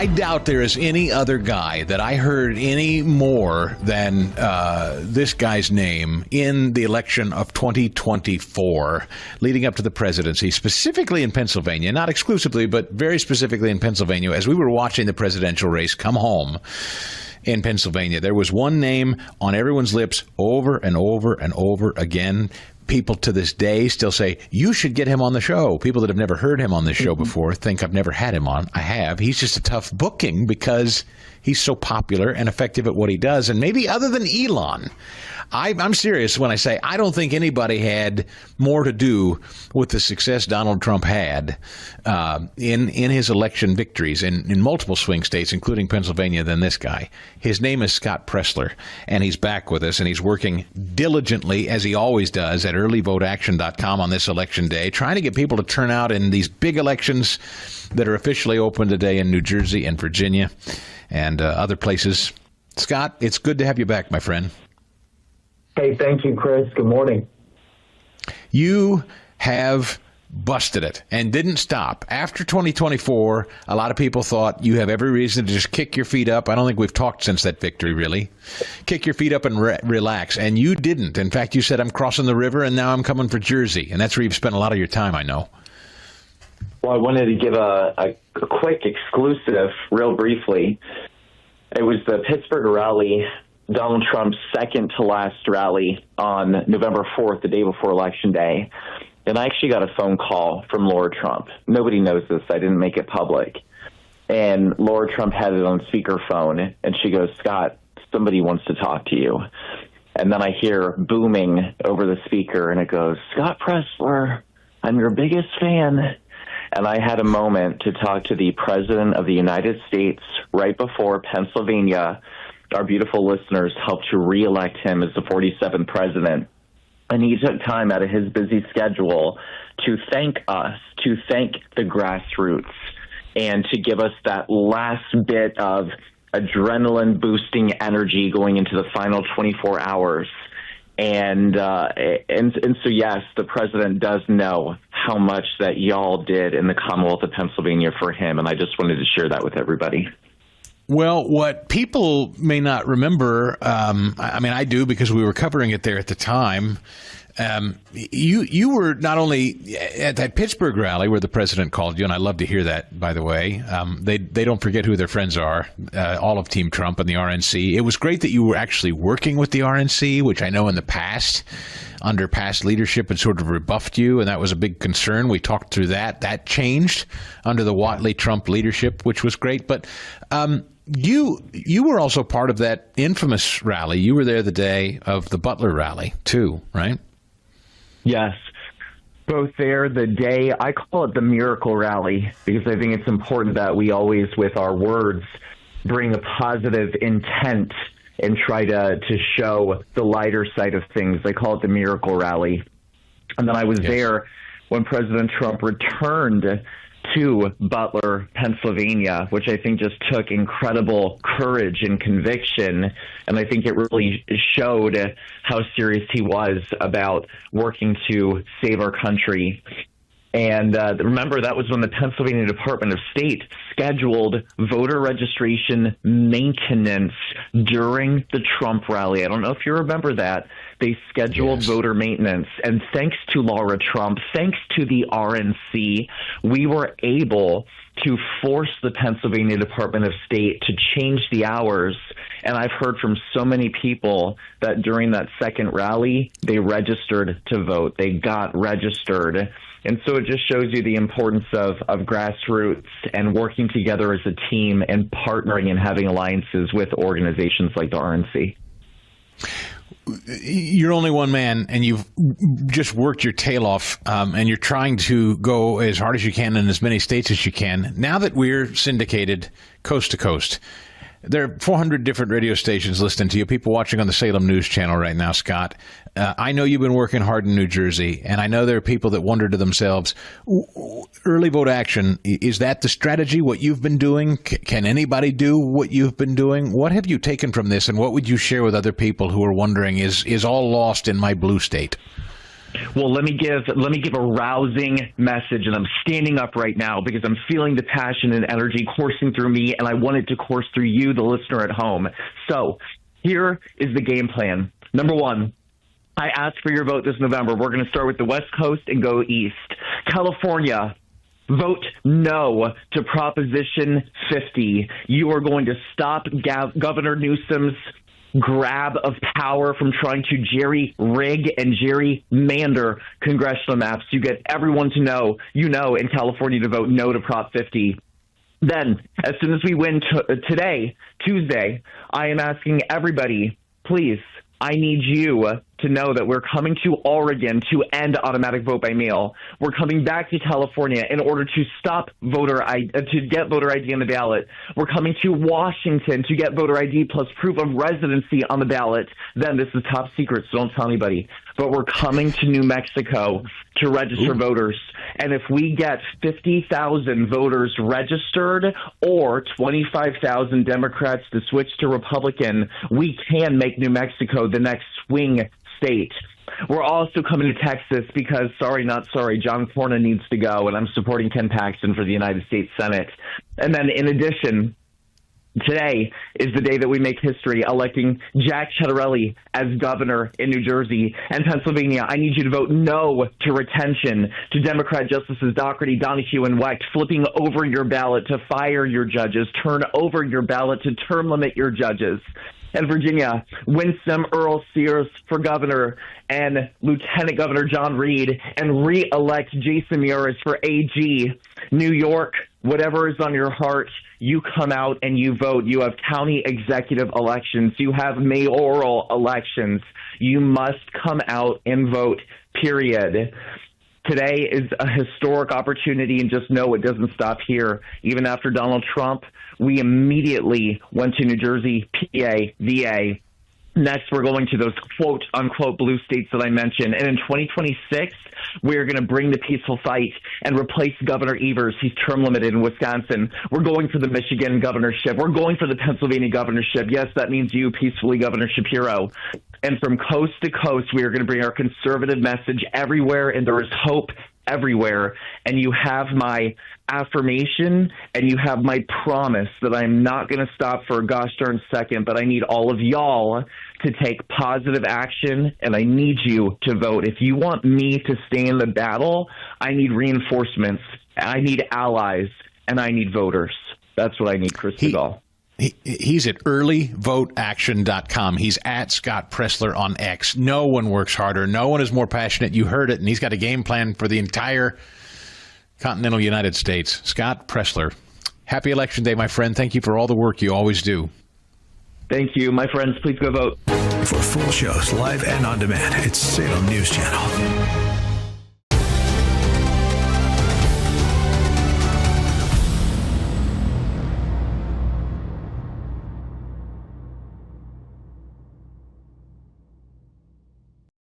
I doubt there is any other guy that I heard any more than this guy's name in the election of 2024, leading up to the presidency, specifically in Pennsylvania, not exclusively, but very specifically in Pennsylvania. As we were watching the presidential race come home in Pennsylvania, there was one name on everyone's lips over and over and over again. People to this day still say, you should get him on the show. People that have never heard him on this show before think I've never had him on. I have. He's just a tough booking because he's so popular and effective at what he does. And maybe other than Elon, I'm serious when I say I don't think anybody had more to do with the success Donald Trump had in his election victories in multiple swing states, including Pennsylvania, than this guy. His name is Scott Pressler, and he's back with us, and he's working diligently, as he always does, at earlyvoteaction.com on this election day, trying to get people to turn out in these big elections that are officially open today in New Jersey and Virginia and other places. Scott, it's good to have you back, my friend. Hey, thank you, Chris. Good morning. You have busted it and didn't stop. After 2024, a lot of people thought you have every reason to just kick your feet up. I don't think we've talked since that victory, really. Kick your feet up and relax. And you didn't. In fact, you said, I'm crossing the river and now I'm coming for Jersey. And that's where you've spent a lot of your time, I know. Well, I wanted to give a quick exclusive real briefly. It was the Pittsburgh rally, Donald Trump's second to last rally on November 4th, the day before Election Day. And I actually got a phone call from Laura Trump. Nobody knows this. I didn't make it public. And Laura Trump had it on speakerphone, and she goes, Scott, somebody wants to talk to you. And then I hear booming over the speaker, and it goes, Scott Pressler, I'm your biggest fan. And I had a moment to talk to the President of the United States right before Pennsylvania. Our beautiful listeners helped to reelect him as the 47th president. And he took time out of his busy schedule to thank us, to thank the grassroots, and to give us that last bit of adrenaline-boosting energy going into the final 24 hours. And so, yes, the president does know how much that y'all did in the Commonwealth of Pennsylvania for him, and I just wanted to share that with everybody. Well, what people may not remember, I mean, I do because we were covering it there at the time. You were not only at that Pittsburgh rally where the president called you, and I love to hear that, by the way. They don't forget who their friends are, all of Team Trump and the RNC. It was great that you were actually working with the RNC, which I know in the past, under past leadership, had sort of rebuffed you, and that was a big concern. We talked through that. That changed under the Watley-Trump leadership, which was great. But you were also part of that infamous rally. You were there the day of the Butler rally, too, right? Yes. Both there the day, I call it the miracle rally, because I think it's important that we always, with our words, bring a positive intent and try to show the lighter side of things. I call it the miracle rally. And then I was there when President Trump returned to Butler, Pennsylvania, which I think just took incredible courage and conviction. And I think it really showed how serious he was about working to save our country. And remember, that was when the Pennsylvania Department of State scheduled voter registration maintenance during the Trump rally. I don't know if you remember that. They scheduled voter maintenance. And thanks to Laura Trump, thanks to the RNC, we were able to force the Pennsylvania Department of State to change the hours. And I've heard from so many people that during that second rally, they registered to vote. They got registered. And so it just shows you the importance of grassroots and working together as a team and partnering and having alliances with organizations like the RNC. You're only one man, and you've just worked your tail off, and you're trying to go as hard as you can in as many states as you can. Now that we're syndicated coast to coast, there are 400 different radio stations listening to you, people watching on the Salem News Channel right now, Scott. I know you've been working hard in New Jersey, and I know there are people that wonder to themselves, early vote action, is that the strategy, what you've been doing? Can anybody do what you've been doing? What have you taken from this, and what would you share with other people who are wondering, is all lost in my blue state? Well, let me give a rousing message, and I'm standing up right now because I'm feeling the passion and energy coursing through me, and I want it to course through you, the listener at home. So here is the game plan. Number one, I ask for your vote this November. We're going to start with the West Coast and go east. California, vote no to Proposition 50. You are going to stop Governor Newsom's grab of power from trying to jerry-rig and gerrymander congressional maps. You get everyone to know, in California to vote no to Prop 50. Then, as soon as we win today, Tuesday, I am asking everybody, please, I need you to know that we're coming to Oregon to end automatic vote by mail. We're coming back to California in order to stop to get voter ID on the ballot. We're coming to Washington to get voter ID plus proof of residency on the ballot. Then this is top secret, so don't tell anybody. But we're coming to New Mexico to register voters. And if we get 50,000 voters registered or 25,000 Democrats to switch to Republican, we can make New Mexico the next swing state. We're also coming to Texas because, sorry, not sorry, John Cornyn needs to go, and I'm supporting Ken Paxton for the United States Senate. And then in addition, today is the day that we make history, electing Jack Ciattarelli as governor in New Jersey and Pennsylvania. I need you to vote no to retention, to Democrat Justices Doherty, Donahue, and Wecht, flipping over your ballot to fire your judges, turn over your ballot to term limit your judges. And Virginia, Winsome Earl Sears for governor and Lieutenant Governor John Reed, and re-elect Jason Mieres for AG. New York, whatever is on your heart, you come out and you vote. You have county executive elections. You have mayoral elections. You must come out and vote, period. Today is a historic opportunity, and just know it doesn't stop here. Even after Donald Trump, we immediately went to New Jersey, PA, VA. Next, we're going to those quote-unquote blue states that I mentioned. And in 2026, we're going to bring the peaceful fight and replace Governor Evers. He's term limited in Wisconsin. We're going for the Michigan governorship. We're going for the Pennsylvania governorship. Yes, that means you peacefully, Governor Shapiro. And from coast to coast, we are going to bring our conservative message everywhere, and there is hope everywhere. And you have my affirmation and you have my promise that I'm not going to stop for a gosh darn second, but I need all of y'all to take positive action, and I need you to vote. If you want me to stay in the battle, I need reinforcements, I need allies, and I need voters. That's what I need, Chris Segal. He's at earlyvoteaction.com. He's at Scott Presler on X. No one works harder. No one is more passionate. You heard it, and he's got a game plan for the entire continental United States. Scott Presler, happy Election Day, my friend. Thank you for all the work you always do. Thank you, my friends. Please go vote. For full shows, live and on demand, it's Salem News Channel.